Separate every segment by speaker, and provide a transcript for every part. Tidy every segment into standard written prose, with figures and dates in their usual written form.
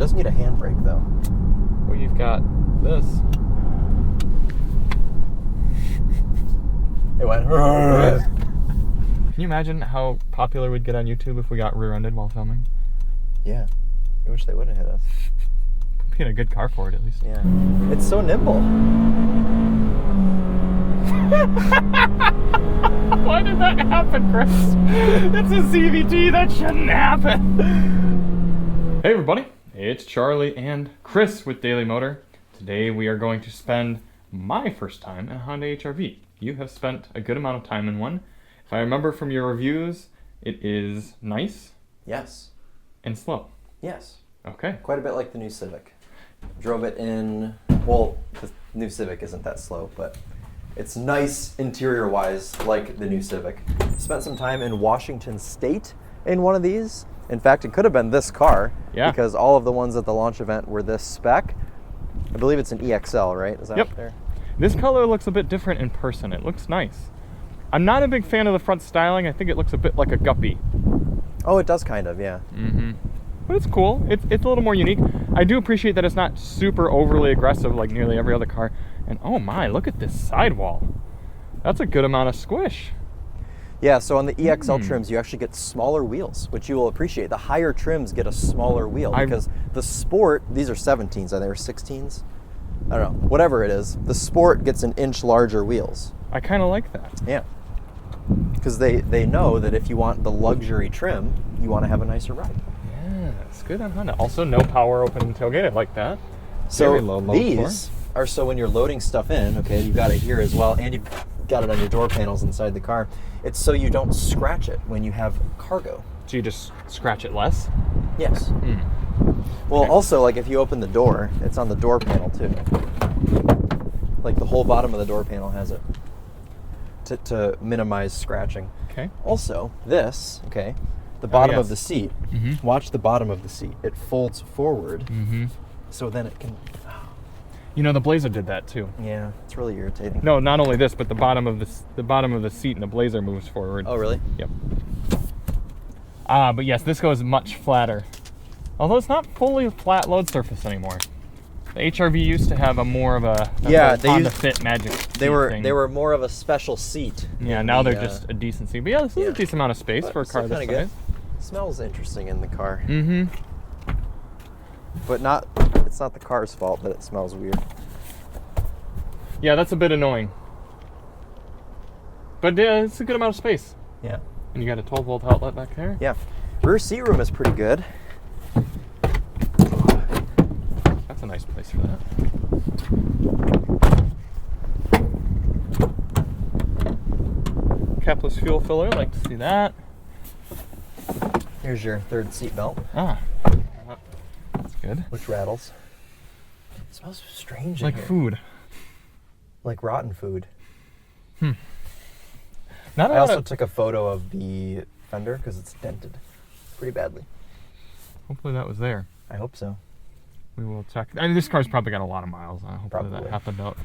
Speaker 1: does need a handbrake though.
Speaker 2: Well, you've got this.
Speaker 1: It went.
Speaker 2: Can you imagine how popular we'd get on YouTube if we got rear-ended while filming?
Speaker 1: Yeah. I wish they would have hit us.
Speaker 2: Be in a good car for it, at least.
Speaker 1: Yeah. It's so nimble.
Speaker 2: Why did that happen, Chris? It's a CVT. That shouldn't happen. Hey, everybody. It's Charlie and Chris with Daily Motor. Today we are going to spend my first time in a Honda HR-V. You have spent a good amount of time in one. If I remember from your reviews, it is nice.
Speaker 1: Yes.
Speaker 2: And slow.
Speaker 1: Yes.
Speaker 2: Okay.
Speaker 1: Quite a bit like the new Civic. Drove it in, well, the new Civic isn't that slow, but it's nice interior-wise like the new Civic. Spent some time in Washington State in one of these. In fact, it could have been this car because all of the ones at the launch event were this spec. I believe it's an EXL, right? Is that up there?
Speaker 2: This color looks a bit different in person. It looks nice. I'm not a big fan of the front styling. I think it looks a bit like a Guppy.
Speaker 1: Oh, it does kind of, yeah.
Speaker 2: Mm-hmm. But it's cool. It's a little more unique. I do appreciate that it's not super overly aggressive like nearly every other car. And oh my, look at this sidewall. That's a good amount of squish. Yeah, so on the EXL trims, you actually get smaller wheels, which you will appreciate. The higher trims get a smaller wheel because the Sport, these are 17s, are they, or 16s? I don't know, whatever it is. The Sport gets an inch larger wheels. I kind of like that. Yeah. Because they know that if you want the luxury trim, you want to have a nicer ride. Yeah, it's good on Honda. Also, no power open tailgate. I like that. So these are so when you're loading stuff in, okay, you've got it here as well, and you've got it on your door panels inside the car. It's so you don't scratch it when you have cargo. So you just scratch it less? Yes. Well, also, like if you open the door, it's on the door panel too. Like the whole bottom of the door panel has it to minimize scratching. Okay. Also, this, okay, the bottom of the seat. Watch the bottom of the seat. It folds forward, so then it can. You know, the Blazer did that too. Yeah, it's really irritating. No, not only this, but the bottom of the seat in the Blazer moves forward. Oh, really? Yep. But yes, this goes much flatter. Although it's not fully flat load surface anymore. The HR-V used to have a more of a Honda Fit magic seat thing. They were more of a special seat. Yeah, now they're just a decent seat. But yeah, this is a decent amount of space for a car this size. Good. Smells interesting in the car. But it's not the car's fault that it smells weird. Yeah, that's a bit annoying. But yeah, it's a good amount of space. Yeah. And you got a 12-volt outlet back there? Yeah. Rear seat room is pretty good. That's a nice place for that. Capless fuel filler, like to see that. Here's your third seat belt. That's good. Which rattles. It smells strange in here. Like food. Like rotten food. I also took a photo of the fender because it's dented pretty badly. Hopefully that was there. I hope so. We will check. I mean, this car's probably got a lot of miles. Hopefully that happened out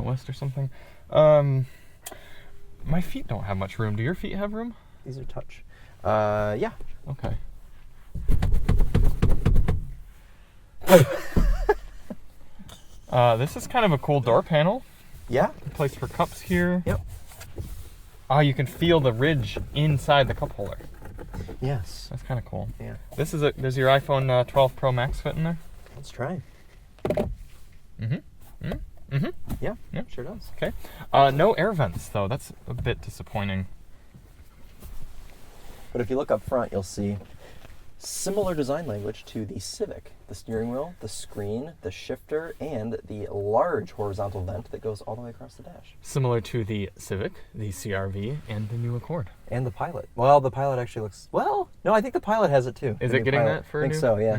Speaker 2: west or something. My feet don't have much room. Do your feet have room? These are touch. Yeah. Okay. This is kind of a cool door panel. Yeah. Place for cups here. Yep. You can feel the ridge inside the cup holder. Yes. That's kind of cool. Yeah. Does your iPhone 12 Pro Max fit in there? Let's try. Yeah, sure does. Okay. No air vents though. That's a bit disappointing. But if you look up front, you'll see similar design language to the Civic. The steering wheel, the screen, the shifter, and the large horizontal vent that goes all the way across the dash. Similar to the Civic, the CR-V, and the new Accord. And the Pilot. Well, the Pilot actually looks... Well, no, I think the Pilot has it too. Is it getting that for I think so, yeah.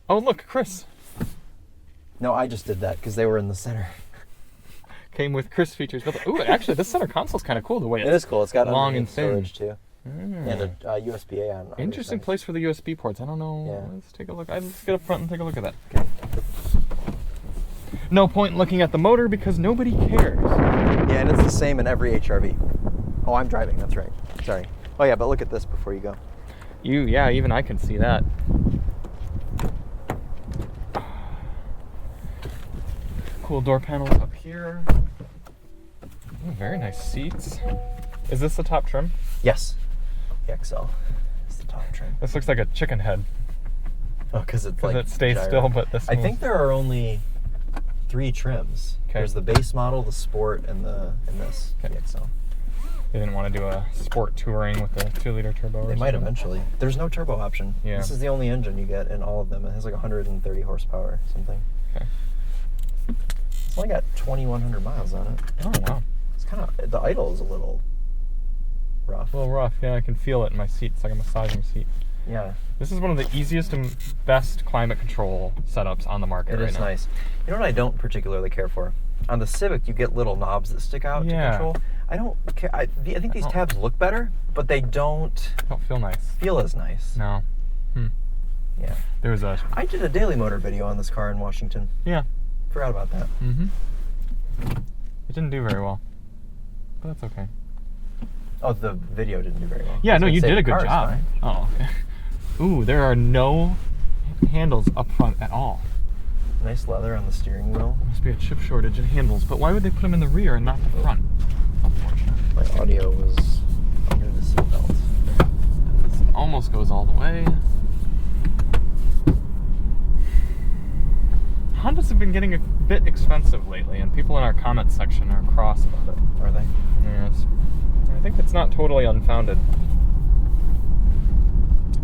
Speaker 2: Oh, look, Chris. No, I just did that because they were in the center. Came with Chris features. Ooh, actually, this center console's kind of cool the way it is cool. It's got long and thin storage too. And a USB-A on. Interesting place for the USB ports. I don't know. Yeah. Let's take a look. Let's get up front and take a look at that. Okay. No point in looking at the motor because nobody cares. Yeah, and it's the same in every HR-V. Oh, I'm driving. That's right. Sorry. Oh yeah, but look at this before you go. Yeah, even I can see that. Cool door panels up here. Ooh, very nice seats. Is this the top trim?
Speaker 1: Yes. The XL is the top trim.
Speaker 2: This looks like a chicken head.
Speaker 1: Oh, because it's like
Speaker 2: It stays
Speaker 1: gyro.
Speaker 2: still, but this
Speaker 1: I think there are only 3 trims.
Speaker 2: Okay.
Speaker 1: There's the base model, the sport, and this,
Speaker 2: Okay.
Speaker 1: the XL.
Speaker 2: They didn't want to do a sport touring with a 2-liter turbo.
Speaker 1: They might eventually. There's no turbo option.
Speaker 2: Yeah.
Speaker 1: This is the only engine you get in all of them. It has like 130 horsepower or something.
Speaker 2: Okay.
Speaker 1: It's only got 2,100 miles on it.
Speaker 2: Oh, wow.
Speaker 1: It's kind of, the idle is a little rough.
Speaker 2: A little rough. Yeah, I can feel it in my seat. It's like a massaging seat.
Speaker 1: Yeah.
Speaker 2: This is one of the easiest and best climate control setups on the market
Speaker 1: It
Speaker 2: right
Speaker 1: is
Speaker 2: now.
Speaker 1: nice. You know what I don't particularly care for? On the Civic, you get little knobs that stick out to control. I don't care. I think these tabs look better, but they don't
Speaker 2: Don't feel nice.
Speaker 1: feel as nice.
Speaker 2: No.
Speaker 1: Yeah.
Speaker 2: There was a...
Speaker 1: I did a Daily Motor video on this car in Washington.
Speaker 2: Yeah.
Speaker 1: Forgot about that.
Speaker 2: Mm-hmm. It didn't do very well. But that's okay.
Speaker 1: Oh, the video didn't do very well.
Speaker 2: Yeah, no, you did a good
Speaker 1: car's
Speaker 2: job.
Speaker 1: fine.
Speaker 2: Oh, okay. Ooh, there are no handles up front at all.
Speaker 1: Nice leather on the steering wheel.
Speaker 2: Must be a chip shortage in handles, but why would they put them in the rear and not the front? Unfortunate.
Speaker 1: My audio was under the seatbelt.
Speaker 2: This almost goes all the way. Hondas have been getting a bit expensive lately, and people in our comments section are cross about it.
Speaker 1: Are they?
Speaker 2: Yes. I think it's not totally unfounded.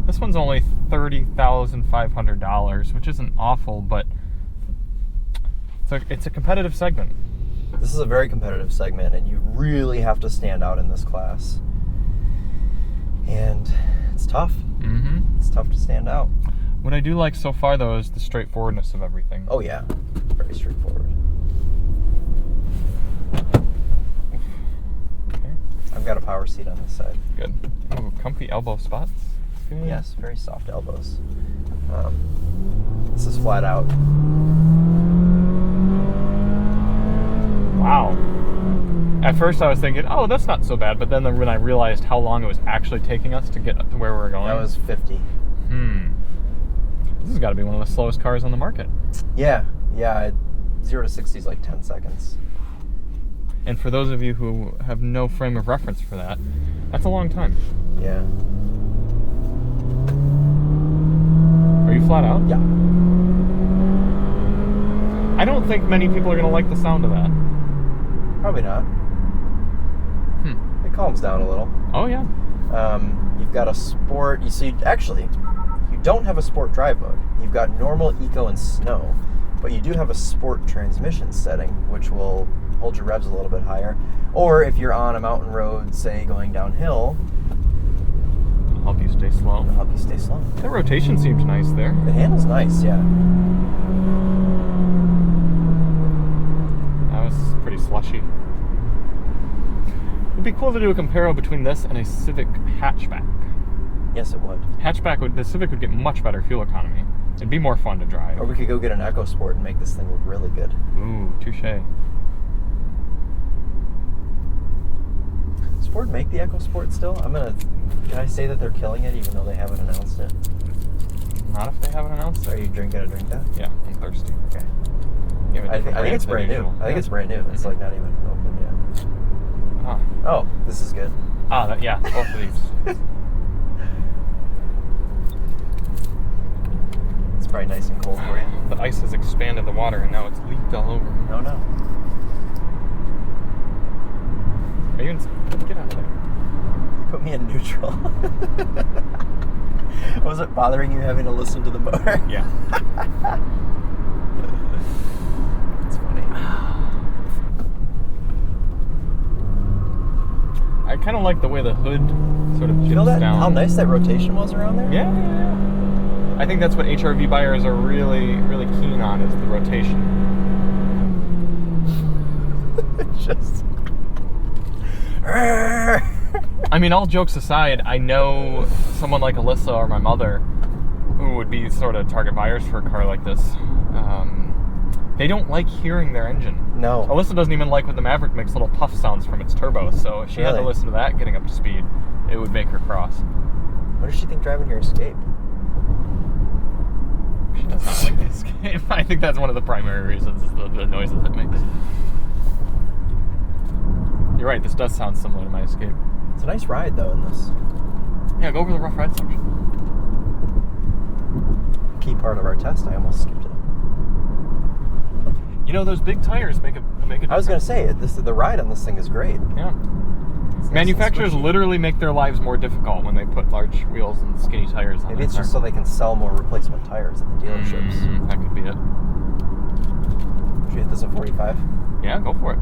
Speaker 2: This one's only $30,500, which isn't awful, but it's a competitive segment.
Speaker 1: This is a very competitive segment, and you really have to stand out in this class. And it's tough.
Speaker 2: Mm-hmm.
Speaker 1: It's tough to stand out.
Speaker 2: What I do like so far, though, is the straightforwardness of everything.
Speaker 1: Oh, yeah. Very straightforward.
Speaker 2: Okay.
Speaker 1: I've got a power seat on this side.
Speaker 2: Good. Oh, comfy elbow spots. Good.
Speaker 1: Yes, very soft elbows. This is flat out.
Speaker 2: Wow. At first I was thinking, oh, that's not so bad, but then when I realized how long it was actually taking us to get up to where we were going.
Speaker 1: That was 50.
Speaker 2: This has got to be one of the slowest cars on the market.
Speaker 1: Yeah. 0 to 60 is like 10 seconds.
Speaker 2: And for those of you who have no frame of reference for that, that's a long time.
Speaker 1: Yeah.
Speaker 2: Are you flat out?
Speaker 1: Yeah.
Speaker 2: I don't think many people are going to like the sound of that.
Speaker 1: Probably not. It calms down a little.
Speaker 2: Oh, yeah.
Speaker 1: You've got a sport. You see, actually, you don't have a sport drive mode. You've got normal, eco, and snow, but you do have a sport transmission setting, which will hold your revs a little bit higher. Or if you're on a mountain road, say going downhill,
Speaker 2: It'll help you stay slow.
Speaker 1: it'll help you stay slow.
Speaker 2: That rotation seems nice there.
Speaker 1: The handle's nice, yeah.
Speaker 2: That was pretty slushy. It'd be cool to do a comparo between this and a Civic hatchback.
Speaker 1: Yes, it would.
Speaker 2: The Civic would get much better fuel economy. It'd be more fun to drive.
Speaker 1: Or we could go get an EcoSport and make this thing look really good.
Speaker 2: Ooh, touche.
Speaker 1: Does Ford make the EcoSport still? Can I say that they're killing it even though they haven't announced it?
Speaker 2: Not if they haven't announced
Speaker 1: Are
Speaker 2: it.
Speaker 1: you gonna drink that?
Speaker 2: Yeah, I'm thirsty.
Speaker 1: Okay.
Speaker 2: You have a
Speaker 1: I think
Speaker 2: different
Speaker 1: it's
Speaker 2: than
Speaker 1: brand new.
Speaker 2: usual.
Speaker 1: I think it's brand new. It's like not even open yet.
Speaker 2: Ah,
Speaker 1: Oh, this is good.
Speaker 2: yeah, both of these.
Speaker 1: It's probably nice and cold for you.
Speaker 2: The ice has expanded the water and now it's leaked all over me.
Speaker 1: No.
Speaker 2: Are you get out of there.
Speaker 1: You put me in neutral. Was it bothering you having to listen to the motor?
Speaker 2: Yeah.
Speaker 1: It's funny.
Speaker 2: I kind of like the way the hood sort of
Speaker 1: You know
Speaker 2: dips
Speaker 1: that
Speaker 2: down.
Speaker 1: how nice that rotation was around there?
Speaker 2: Yeah. I think that's what HRV buyers are really, really keen on is the rotation.
Speaker 1: Just.
Speaker 2: I mean, all jokes aside, I know someone like Alyssa or my mother who would be sort of target buyers for a car like this. They don't like hearing their engine.
Speaker 1: No.
Speaker 2: Alyssa doesn't even like when the Maverick makes little puff sounds from its turbo, so if she had to
Speaker 1: Really?
Speaker 2: listen to that getting up to speed, it would make her cross.
Speaker 1: What does she think driving your Escape?
Speaker 2: She does not like the Escape. I think that's one of the primary reasons is the noises it makes. You're right, this does sound similar to my Escape.
Speaker 1: It's a nice ride, though, in this.
Speaker 2: Yeah, go over the rough ride section.
Speaker 1: Key part of our test, I almost skipped it.
Speaker 2: You know, those big tires make a difference.
Speaker 1: I was going to say, the ride on this thing is great.
Speaker 2: Yeah. Manufacturers literally make their lives more difficult when they put large wheels and skinny tires on
Speaker 1: Maybe it's just so they can sell more replacement tires at the dealerships.
Speaker 2: That could be it.
Speaker 1: Should we hit this at 45?
Speaker 2: Yeah, go for it.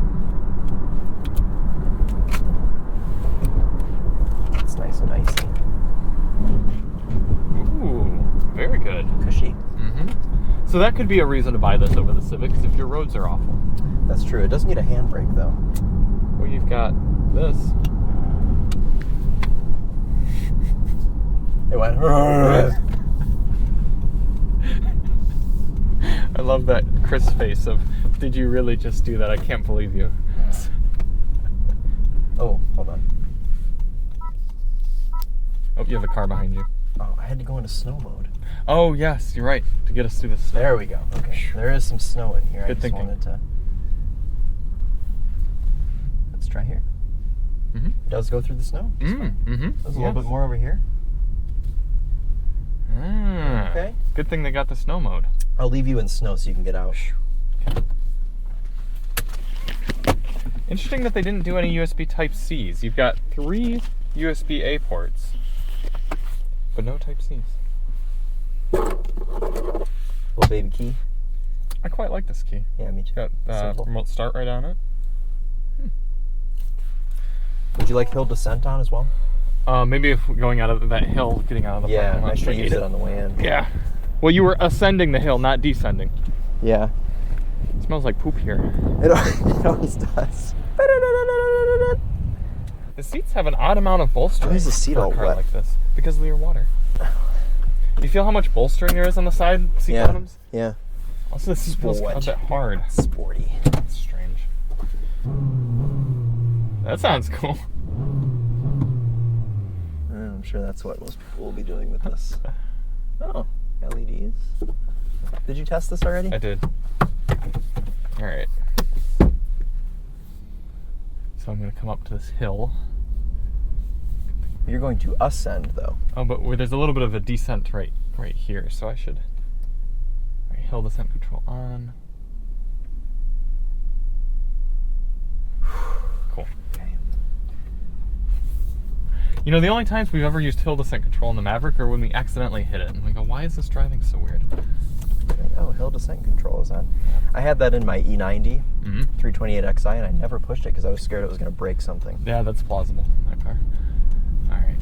Speaker 1: It's nice and icy.
Speaker 2: Ooh, very good.
Speaker 1: Cushy.
Speaker 2: So that could be a reason to buy this over the Civic, because if your roads are awful.
Speaker 1: That's true. It doesn't need a handbrake, though.
Speaker 2: Well, you've got this.
Speaker 1: It went.
Speaker 2: I love that Chris face of, did you really just do that? I can't believe you.
Speaker 1: Oh, hold on.
Speaker 2: Oh, you have a car behind you.
Speaker 1: Oh, I had to go into snow mode.
Speaker 2: Oh, yes, you're right. To get us through the snow.
Speaker 1: There we go. Okay. There is some snow in here.
Speaker 2: Good thinking.
Speaker 1: Wanted to... Let's try here. It does go through the snow. There's a little bit more over here. Okay.
Speaker 2: Good thing they got the snow mode.
Speaker 1: I'll leave you in snow so you can get out.
Speaker 2: Okay. Interesting that they didn't do any USB Type-Cs. You've got 3 USB-A ports, but no Type-Cs.
Speaker 1: Little baby key.
Speaker 2: I quite like this key.
Speaker 1: Yeah, me too.
Speaker 2: Got remote start right on it.
Speaker 1: Would you like hill descent on as well?
Speaker 2: Maybe if going out of that hill, getting out of the parking lot.
Speaker 1: I should use it on the way in.
Speaker 2: Yeah. Well, you were ascending the hill, not descending.
Speaker 1: Yeah.
Speaker 2: It smells like poop here.
Speaker 1: It always does.
Speaker 2: The seats have an odd amount of bolstering.
Speaker 1: Why is the seat
Speaker 2: for
Speaker 1: all
Speaker 2: a car
Speaker 1: wet?
Speaker 2: like this? Because of your water. You feel how much bolstering there is on the side seat bottoms?
Speaker 1: Yeah.
Speaker 2: Also, the seat feels a bit hard.
Speaker 1: Sporty.
Speaker 2: That's strange. That sounds cool.
Speaker 1: I'm sure that's what most people will be doing with this. Oh, LEDs. Did you test this already?
Speaker 2: I did. All right. So I'm going to come up to this hill.
Speaker 1: You're going to ascend, though.
Speaker 2: Oh, but there's a little bit of a descent right here, so I should... All right, hill descent control on. Cool.
Speaker 1: Okay.
Speaker 2: You know, the only times we've ever used hill descent control in the Maverick are when we accidentally hit it. And we go, why is this driving so weird?
Speaker 1: Oh, hill descent control is on. I had that in my E90 328xi, and I never pushed it because I was scared it was going to break something.
Speaker 2: Yeah, that's plausible, that car. All right.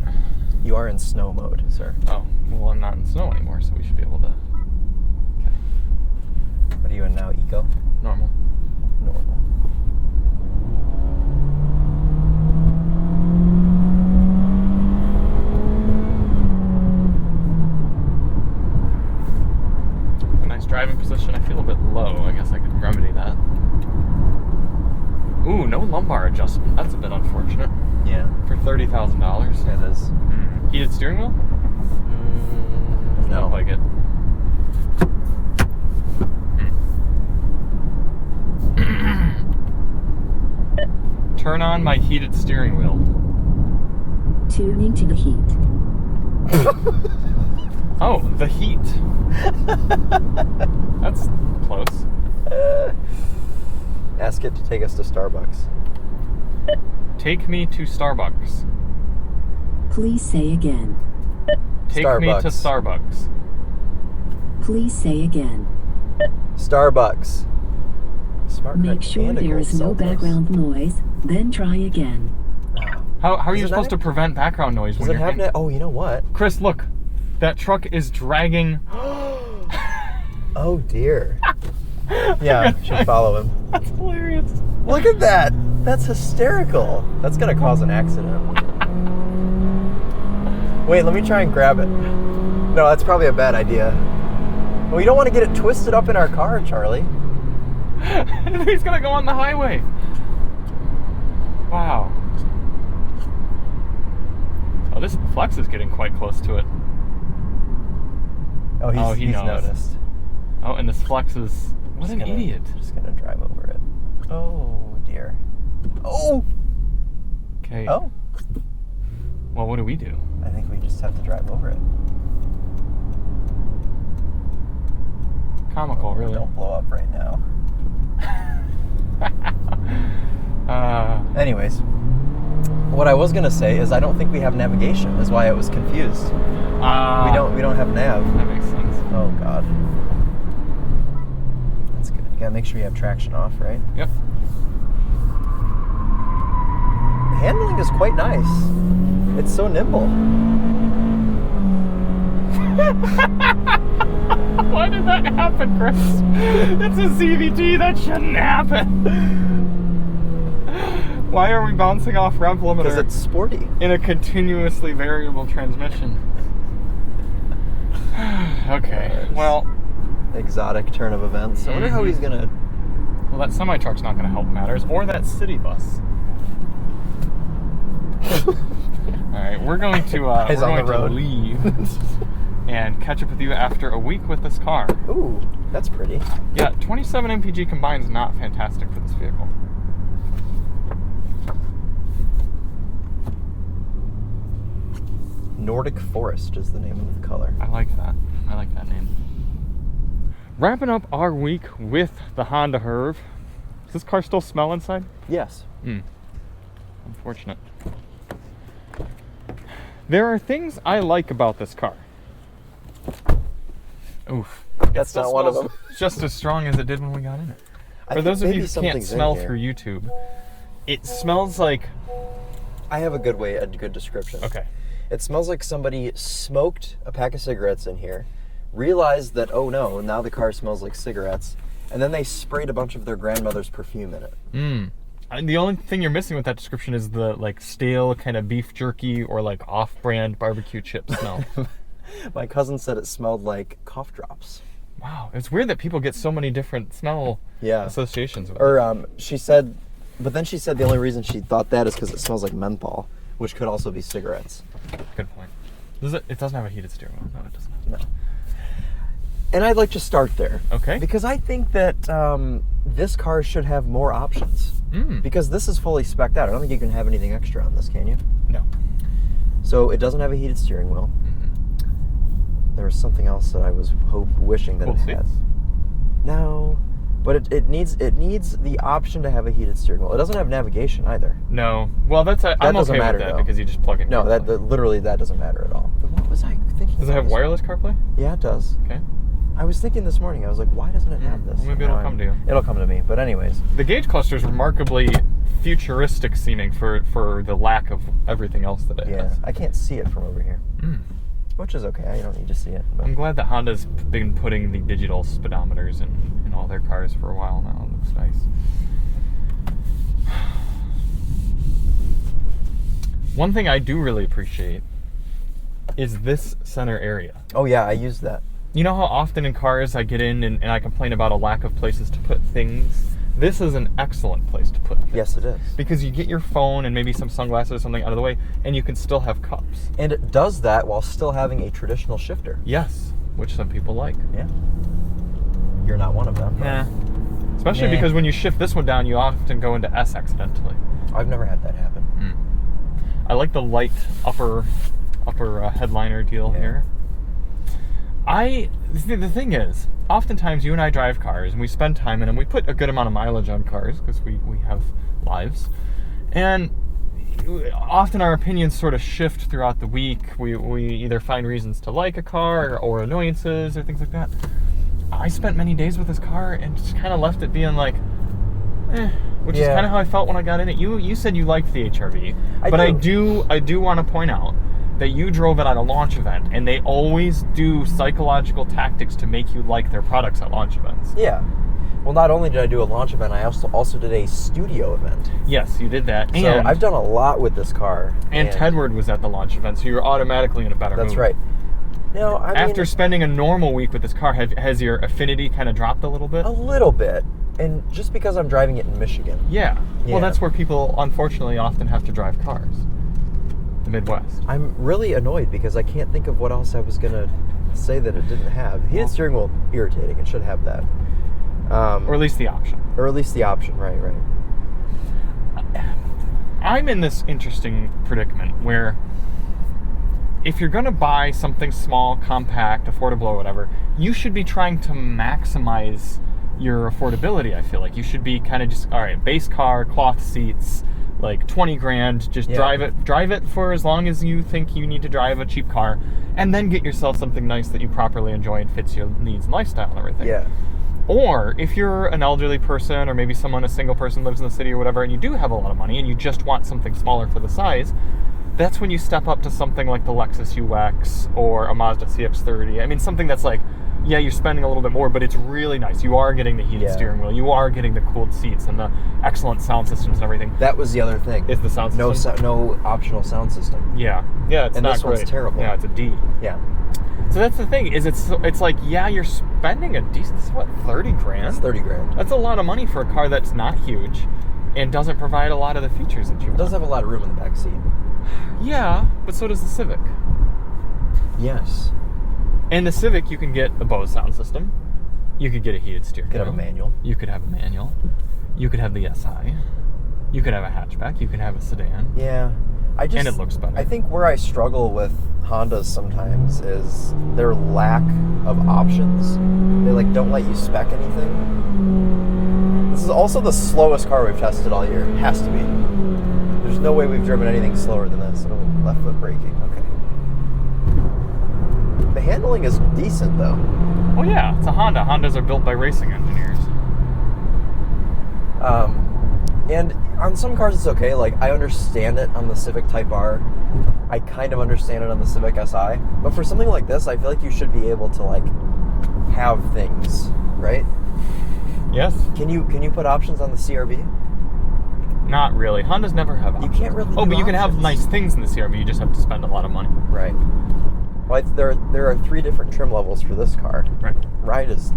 Speaker 1: You are in snow mode, sir.
Speaker 2: Oh, well, I'm not in snow anymore, so we should be able to... Okay.
Speaker 1: What are you in now, eco?
Speaker 2: Normal.
Speaker 1: Normal.
Speaker 2: Driving position, I feel a bit low. I guess I could remedy that. Ooh, no lumbar adjustment. That's a bit unfortunate.
Speaker 1: Yeah.
Speaker 2: For $30,000.
Speaker 1: Yeah, it is.
Speaker 2: Heated steering wheel?
Speaker 1: No.
Speaker 2: Look like it. Turn on my heated steering wheel.
Speaker 3: Tuning to the heat.
Speaker 2: Oh, the heat. That's close.
Speaker 1: Ask it to take us to Starbucks.
Speaker 2: Take me to Starbucks.
Speaker 3: Please say again.
Speaker 2: Take me to Starbucks.
Speaker 3: Please say again.
Speaker 1: Starbucks. Smart
Speaker 3: Make sure there is no background noise, then try again.
Speaker 2: How are you supposed to prevent background noise when
Speaker 1: Does it
Speaker 2: you're
Speaker 1: have that? Oh, you know what?
Speaker 2: Chris, look. That truck is dragging.
Speaker 1: Oh dear. Yeah, should follow him.
Speaker 2: That's hilarious.
Speaker 1: Look at that. That's hysterical. That's gonna cause an accident. Wait, let me try and grab it. No, that's probably a bad idea. Well, you don't want to get it twisted up in our car, Charlie.
Speaker 2: He's gonna go on the highway. Wow. Oh, this Flex is getting quite close to it.
Speaker 1: Oh, he's
Speaker 2: knows.
Speaker 1: noticed.
Speaker 2: Oh, and this Flex is... What an idiot.
Speaker 1: Just gonna drive over it. Oh, dear. Oh!
Speaker 2: Okay.
Speaker 1: Oh.
Speaker 2: Well, what do we do?
Speaker 1: I think we just have to drive over it.
Speaker 2: Comical, really.
Speaker 1: Don't blow up right now. Anyways, what I was gonna say is I don't think we have navigation. Is why I was confused. We don't have nav.
Speaker 2: That makes sense.
Speaker 1: Oh God. That's good. You gotta make sure you have traction off, right?
Speaker 2: Yep.
Speaker 1: The handling is quite nice. It's so nimble.
Speaker 2: Why did that happen, Chris? It's a CVT. That shouldn't happen. Why are we bouncing off rev limiter?
Speaker 1: Because it's sporty.
Speaker 2: In a continuously variable transmission. Okay, well...
Speaker 1: Exotic turn of events. I wonder how he's gonna...
Speaker 2: Well, that semi-truck's not gonna help matters, or that city bus. Alright, we're going to leave and catch up with you after a week with this car.
Speaker 1: Ooh, that's pretty.
Speaker 2: Yeah, 27 mpg combined is not fantastic for this vehicle.
Speaker 1: Nordic Forest is the name of the color.
Speaker 2: I like that. I like that name. Wrapping up our week with the Honda Herv. Does this car still smell inside?
Speaker 1: Yes.
Speaker 2: Unfortunate. There are things I like about this car. Oof.
Speaker 1: That's not one of them.
Speaker 2: Just as strong as it did when we got in it. For those of you who can't smell through YouTube, it smells like...
Speaker 1: I have a good description.
Speaker 2: Okay.
Speaker 1: It smells like somebody smoked a pack of cigarettes in here, realized that, oh no, now the car smells like cigarettes, and then they sprayed a bunch of their grandmother's perfume in it.
Speaker 2: And the only thing you're missing with that description is the like stale kind of beef jerky or like off-brand barbecue chip smell.
Speaker 1: My cousin said it smelled like cough drops.
Speaker 2: Wow, it's weird that people get so many different smell associations with it.
Speaker 1: Or she said, but then she said the only reason she thought that is because it smells like menthol, which could also be cigarettes.
Speaker 2: Good point. It doesn't have a heated steering wheel. No, it doesn't.
Speaker 1: No. And I'd like to start there.
Speaker 2: Okay.
Speaker 1: Because I think that this car should have more options. Because this is fully spec'd out. I don't think you can have anything extra on this, can you?
Speaker 2: No.
Speaker 1: So it doesn't have a heated steering wheel. There was something else that I was wishing that it had. No, but it needs the option to have a heated steering wheel. It doesn't have navigation either.
Speaker 2: No. Well, I'm okay with that because you just plug in.
Speaker 1: No, literally that doesn't matter at all. But what was I thinking?
Speaker 2: Does it have wireless CarPlay?
Speaker 1: Yeah, it does.
Speaker 2: Okay.
Speaker 1: I was thinking this morning, I was like, why doesn't it have this?
Speaker 2: Well, maybe it'll come to you.
Speaker 1: It'll come to me. But anyways.
Speaker 2: The gauge cluster is remarkably futuristic seeming for the lack of everything else that it has.
Speaker 1: Yeah, I can't see it from over here. Which is okay. I don't need to see it. But.
Speaker 2: I'm glad that Honda's been putting the digital speedometers in all their cars for a while now. It looks nice. One thing I do really appreciate is this center area.
Speaker 1: Oh yeah, I use that.
Speaker 2: You know how often in cars I get in and I complain about a lack of places to put things? This is an excellent place to put things.
Speaker 1: Yes, it is.
Speaker 2: Because you get your phone and maybe some sunglasses or something out of the way, and you can still have cups.
Speaker 1: And it does that while still having a traditional shifter.
Speaker 2: Yes, which some people like.
Speaker 1: Yeah. You're not one of them.
Speaker 2: Yeah. Especially because when you shift this one down, you often go into S accidentally.
Speaker 1: I've never had that happen.
Speaker 2: I like the light upper headliner deal here. The thing is, oftentimes you and I drive cars and we spend time in them. We put a good amount of mileage on cars because we have lives. And often our opinions sort of shift throughout the week. We either find reasons to like a car or annoyances or things like that. I spent many days with this car and just kind of left it being like, which is kind of how I felt when I got in it. You said you liked the HRV, but I do want to point out that you drove it at a launch event, and they always do psychological tactics to make you like their products at launch events.
Speaker 1: Yeah. Well, not only did I do a launch event, I also did a studio event.
Speaker 2: Yes, you did that.
Speaker 1: So I've done a lot with this car.
Speaker 2: And Tedward was at the launch event, so you're automatically in a better mood.
Speaker 1: That's right. Now,
Speaker 2: after spending a normal week with this car, has your affinity kind of dropped a little bit?
Speaker 1: A little bit. And just because I'm driving it in Michigan.
Speaker 2: Yeah. Well, that's where people, unfortunately, often have to drive cars. The Midwest.
Speaker 1: I'm really annoyed because I can't think of what else I was going to say that it didn't have. Heated steering wheel, irritating. It should have that.
Speaker 2: Or at least the option.
Speaker 1: Right.
Speaker 2: I'm in this interesting predicament where if you're going to buy something small, compact, affordable, or whatever, you should be trying to maximize your affordability, I feel like. You should be kind of just, all right, base car, cloth seats, like 20 grand, just drive it for as long as you think you need to drive a cheap car, and then get yourself something nice that you properly enjoy and fits your needs and lifestyle and everything.
Speaker 1: Yeah.
Speaker 2: Or if you're an elderly person, or maybe a single person lives in the city or whatever, and you do have a lot of money and you just want something smaller for the size, that's when you step up to something like the Lexus UX or a Mazda CX-30. I mean, something that's like, yeah, you're spending a little bit more, but it's really nice. You are getting the heated steering wheel. You are getting the cooled seats and the excellent sound systems and everything.
Speaker 1: That was the other thing.
Speaker 2: Is the sound system?
Speaker 1: No optional sound system.
Speaker 2: Yeah, it's
Speaker 1: and
Speaker 2: not
Speaker 1: this
Speaker 2: great.
Speaker 1: One's terrible.
Speaker 2: Yeah, it's a D.
Speaker 1: Yeah.
Speaker 2: So that's the thing, is it's like, yeah, you're spending a decent, 30 grand?
Speaker 1: It's 30 grand.
Speaker 2: That's a lot of money for a car that's not huge and doesn't provide a lot of the features that you want.
Speaker 1: It does have a lot of room in the back seat.
Speaker 2: Yeah, but so does the Civic.
Speaker 1: Yes.
Speaker 2: And the Civic, you can get a Bose sound system. You could get a heated steering wheel.
Speaker 1: Could have a manual.
Speaker 2: You could have a manual. You could have the SI. You could have a hatchback. You could have a sedan.
Speaker 1: Yeah.
Speaker 2: And it looks better.
Speaker 1: I think where I struggle with Hondas sometimes is their lack of options. They don't let you spec anything. This is also the slowest car we've tested all year. It has to be. There's no way we've driven anything slower than this. Oh, left foot braking. Okay. The handling is decent though.
Speaker 2: Oh yeah, it's a Honda. Hondas are built by racing engineers.
Speaker 1: And on some cars it's okay. I understand it on the Civic Type R. I kind of understand it on the Civic Si. But for something like this, I feel like you should be able to have things, right?
Speaker 2: Yes.
Speaker 1: Can you put options on the CR-V?
Speaker 2: Not really. Hondas never have options.
Speaker 1: You can't really.
Speaker 2: Oh, but you can have nice things in the CR-V. You just have to spend a lot of money.
Speaker 1: Right. Well, there are 3 different trim levels for this car.
Speaker 2: Right.
Speaker 1: Ride is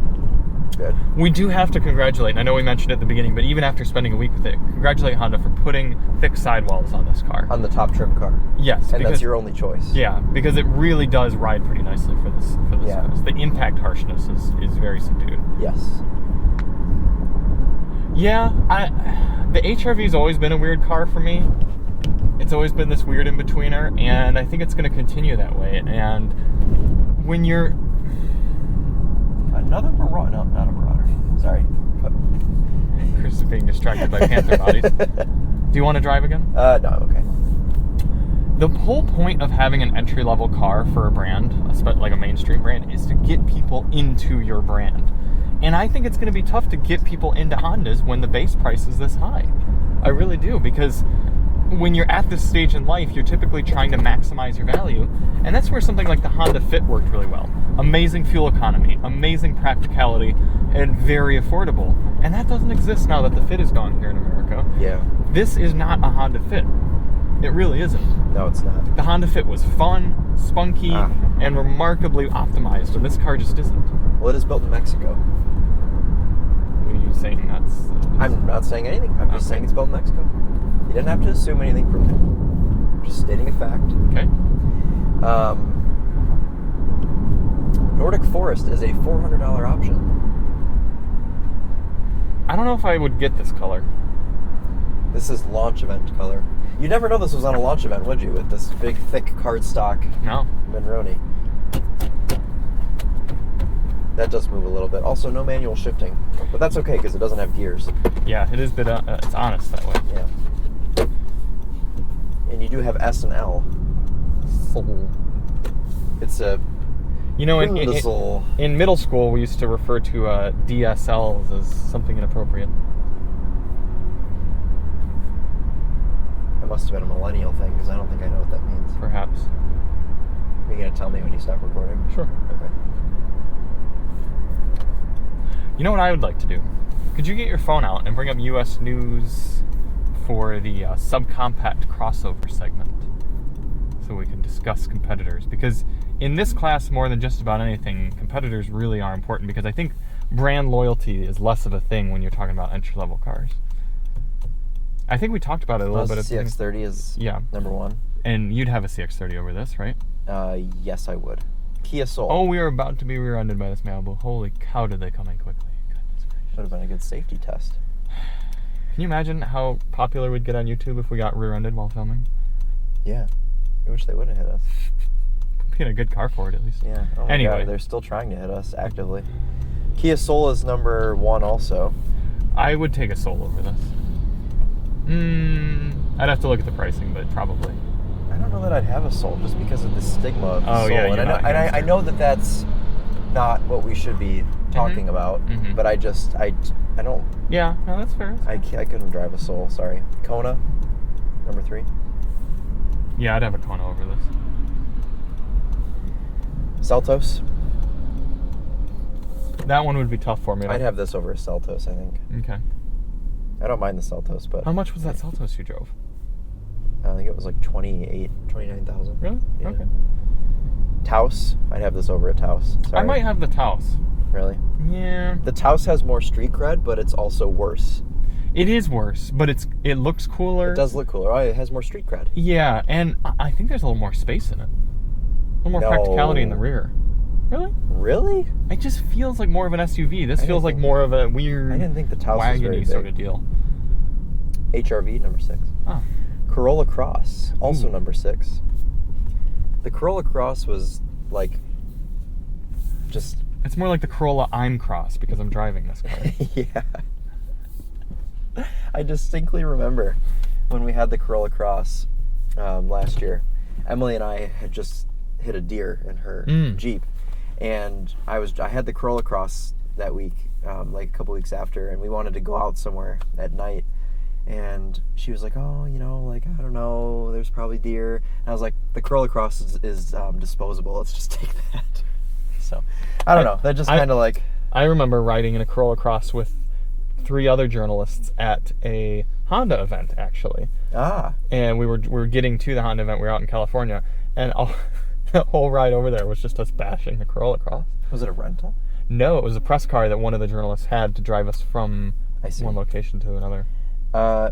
Speaker 1: good.
Speaker 2: We do have to congratulate, and I know we mentioned it at the beginning, but even after spending a week with it, congratulate Honda for putting thick sidewalls on this car.
Speaker 1: On the top trim car.
Speaker 2: Yes.
Speaker 1: And that's your only choice.
Speaker 2: Yeah, because it really does ride pretty nicely for this size. The impact harshness is very subdued.
Speaker 1: Yes.
Speaker 2: Yeah, the HR-V's always been a weird car for me. It's always been this weird in-betweener, and I think it's going to continue that way. And when you're...
Speaker 1: Another Marauder. No, not a Marauder. Sorry.
Speaker 2: Chris is being distracted by Panther bodies. Do you want to drive again?
Speaker 1: No, okay.
Speaker 2: The whole point of having an entry-level car for a brand, like a mainstream brand, is to get people into your brand. And I think it's going to be tough to get people into Hondas when the base price is this high. I really do, because when you're at this stage in life, you're typically trying to maximize your value, and that's where something like the Honda Fit worked really well. Amazing fuel economy, amazing practicality, and very affordable. And that doesn't exist now that the Fit is gone here in America.
Speaker 1: Yeah.
Speaker 2: This is not a Honda Fit. It really isn't.
Speaker 1: No, it's not.
Speaker 2: The Honda Fit was fun, spunky, and remarkably optimized, and this car just isn't.
Speaker 1: Well, it is built in Mexico.
Speaker 2: What are you saying?
Speaker 1: I'm not saying anything. I'm just saying it's built in Mexico. You didn't have to assume anything from me. I'm just stating a fact.
Speaker 2: Okay.
Speaker 1: Nordic Forest is a $400 option.
Speaker 2: I don't know if I would get this color.
Speaker 1: This is launch event color. You'd never know this was on a launch event, would you? With this big, thick cardstock
Speaker 2: No.
Speaker 1: Monroney. That does move a little bit. Also, no manual shifting. But that's okay, because it doesn't have gears.
Speaker 2: Yeah, it is, but it's honest that way.
Speaker 1: Yeah. And you do have S and L. It's a...
Speaker 2: You know, in middle school, we used to refer to DSLs as something inappropriate.
Speaker 1: It must have been a millennial thing, because I don't think I know what that means.
Speaker 2: Perhaps.
Speaker 1: Are you going to tell me when you stop recording?
Speaker 2: Sure.
Speaker 1: Okay.
Speaker 2: You know what I would like to do? Could you get your phone out and bring up U.S. News for the subcompact crossover segment so we can discuss competitors? Because in this class, more than just about anything, competitors really are important, because I think brand loyalty is less of a thing when you're talking about entry-level cars. I think we talked about it a little bit.
Speaker 1: The CX-30 is number one.
Speaker 2: And you'd have a CX-30 over this, right?
Speaker 1: Yes, I would. Kia Soul.
Speaker 2: Oh, we are about to be rear-ended by this Malibu. Holy cow, did they come in quickly. Goodness gracious.
Speaker 1: Would have been a good safety test.
Speaker 2: Can you imagine how popular we'd get on YouTube if we got rear-ended while filming?
Speaker 1: Yeah. I wish they wouldn't hit us.
Speaker 2: Be in a good car for it, at least.
Speaker 1: Yeah. Oh my
Speaker 2: Anyway.
Speaker 1: God, they're still trying to hit us actively. Kia Soul is number 1 also.
Speaker 2: I would take a Soul over this. I'd have to look at the pricing, but probably.
Speaker 1: I don't know that I'd have a Soul just because of the stigma of the Soul.
Speaker 2: Yeah,
Speaker 1: and
Speaker 2: you're not
Speaker 1: I know that that's not what we should be talking about, but I don't.
Speaker 2: Yeah, no, that's fair.
Speaker 1: I couldn't drive a Soul. Sorry. Kona, number 3.
Speaker 2: Yeah, I'd have a Kona over this.
Speaker 1: Seltos.
Speaker 2: That one would be tough for me.
Speaker 1: I'd have this over a Seltos, I think.
Speaker 2: Okay.
Speaker 1: I don't mind the Seltos, but
Speaker 2: How much was that Seltos you drove?
Speaker 1: I think it was like 29,000.
Speaker 2: Really?
Speaker 1: Yeah.
Speaker 2: Okay.
Speaker 1: Taos. I'd have this over a Taos. Sorry.
Speaker 2: I might have the Taos.
Speaker 1: Really?
Speaker 2: Yeah.
Speaker 1: The Taos has more street cred, but it's also worse.
Speaker 2: It is worse, but it looks cooler.
Speaker 1: It does look cooler. Oh, it has more street cred.
Speaker 2: Yeah, and I think there's a little more space in it. A little more practicality in the rear. Really?
Speaker 1: Really?
Speaker 2: It just feels like more of an SUV. This feels like more of a weird
Speaker 1: I didn't think the Taos was very
Speaker 2: wagony
Speaker 1: big.
Speaker 2: sort of deal.
Speaker 1: HRV, number 6.
Speaker 2: Oh.
Speaker 1: Corolla Cross, also
Speaker 2: Ooh.
Speaker 1: number 6. The Corolla Cross was like just...
Speaker 2: It's more like the Corolla I'm Cross because I'm driving this car.
Speaker 1: Yeah. I distinctly remember when we had the Corolla Cross last year. Emily and I had just hit a deer in her Jeep, and I had the Corolla Cross that week, like a couple weeks after, and we wanted to go out somewhere at night, and she was like, "Oh, like I don't know, there's probably deer." And I was like, "The Corolla Cross is disposable. Let's just take that." So I don't know. That just kind of like.
Speaker 2: I remember riding in a Corolla Cross with 3 other journalists at a Honda event, actually. And we were getting to the Honda event. We were out in California, and the whole ride over there was just us bashing the Corolla Cross.
Speaker 1: Was it a rental?
Speaker 2: No, it was a press car that one of the journalists had to drive us from one location to another.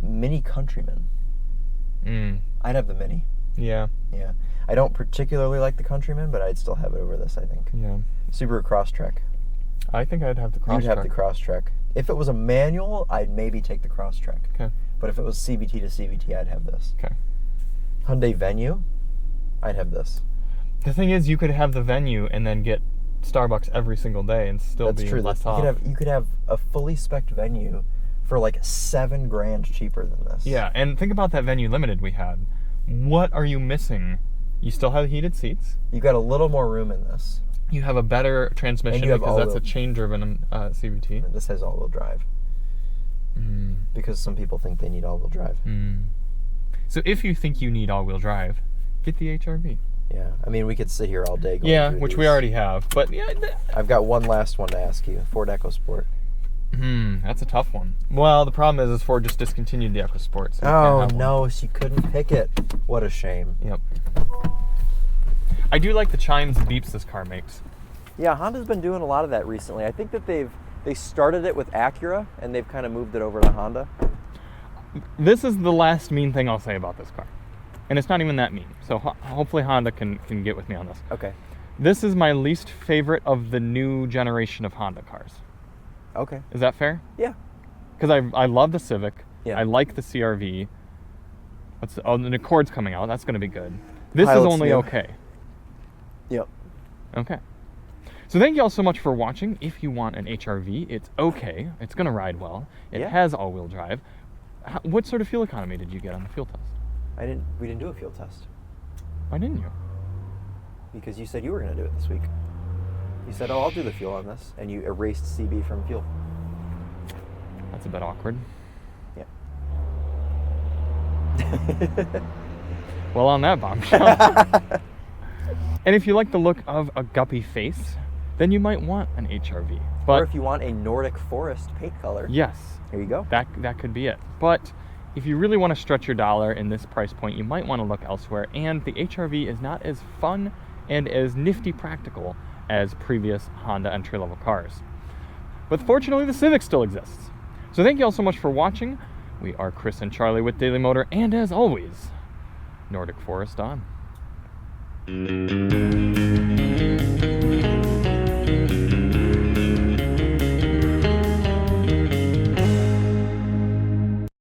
Speaker 1: Mini Countryman. I'd have the Mini.
Speaker 2: Yeah.
Speaker 1: Yeah. I don't particularly like the Countryman, but I'd still have it over this, I think.
Speaker 2: Yeah.
Speaker 1: Subaru Crosstrek.
Speaker 2: I think I'd have the Crosstrek.
Speaker 1: You'd have the Crosstrek. If it was a manual, I'd maybe take the Crosstrek.
Speaker 2: Okay.
Speaker 1: But if it was CVT to CVT, I'd have this.
Speaker 2: Okay.
Speaker 1: Hyundai Venue, I'd have this.
Speaker 2: The thing is, you could have the Venue and then get Starbucks every single day and still be less off.
Speaker 1: You could have a fully spec'd Venue for like $7,000 cheaper than this.
Speaker 2: Yeah, and think about that Venue Limited we had. What are you missing? You still have heated seats.
Speaker 1: You got a little more room in this.
Speaker 2: You have a better transmission because that's a chain-driven CVT.
Speaker 1: This has all-wheel drive. Because some people think they need all-wheel drive.
Speaker 2: So if you think you need all-wheel drive, get the HRV.
Speaker 1: Yeah, I mean, we could sit here all day going through
Speaker 2: which
Speaker 1: these.
Speaker 2: we already have. But yeah,
Speaker 1: I've got one last one to ask you. Ford EcoSport.
Speaker 2: That's a tough one. Well, the problem is Ford just discontinued the EcoSport. So
Speaker 1: Oh no, she couldn't pick it. What a shame.
Speaker 2: Yep. I do like the chimes and beeps this car makes.
Speaker 1: Yeah, Honda's been doing a lot of that recently. I think that they started it with Acura and they've kind of moved it over to Honda.
Speaker 2: This is the last mean thing I'll say about this car. And it's not even that mean. So hopefully Honda can get with me on this.
Speaker 1: Okay.
Speaker 2: This is my least favorite of the new generation of Honda cars.
Speaker 1: Okay.
Speaker 2: Is that fair?
Speaker 1: Yeah.
Speaker 2: Because I love the Civic.
Speaker 1: Yeah.
Speaker 2: I like the CR-V. The Accord's coming out. That's going to be good. This
Speaker 1: Pilot's
Speaker 2: is only
Speaker 1: new.
Speaker 2: okay.
Speaker 1: Yep.
Speaker 2: Okay. So thank you all so much for watching. If you want an HRV, it's okay. It's going to ride well. It has all-wheel drive. What sort of fuel economy did you get on the fuel test?
Speaker 1: We didn't do a fuel test.
Speaker 2: Why didn't you?
Speaker 1: Because you said you were going to do it this week. You said, "Oh, I'll do the fuel on this," and you erased CB from fuel.
Speaker 2: That's a bit awkward.
Speaker 1: Yeah.
Speaker 2: Well, on that bombshell. And if you like the look of a guppy face, then you might want an HRV. But
Speaker 1: or if you want a Nordic Forest paint color.
Speaker 2: yes,
Speaker 1: Here you go.
Speaker 2: that could be it. But if you really want to stretch your dollar in this price point, you might want to look elsewhere. And the HRV is not as fun and as nifty practical as previous Honda entry-level cars. But fortunately, the Civic still exists. So thank you all so much for watching. We are Chris and Charlie with Daily Motor, and as always, Nordic Forest on.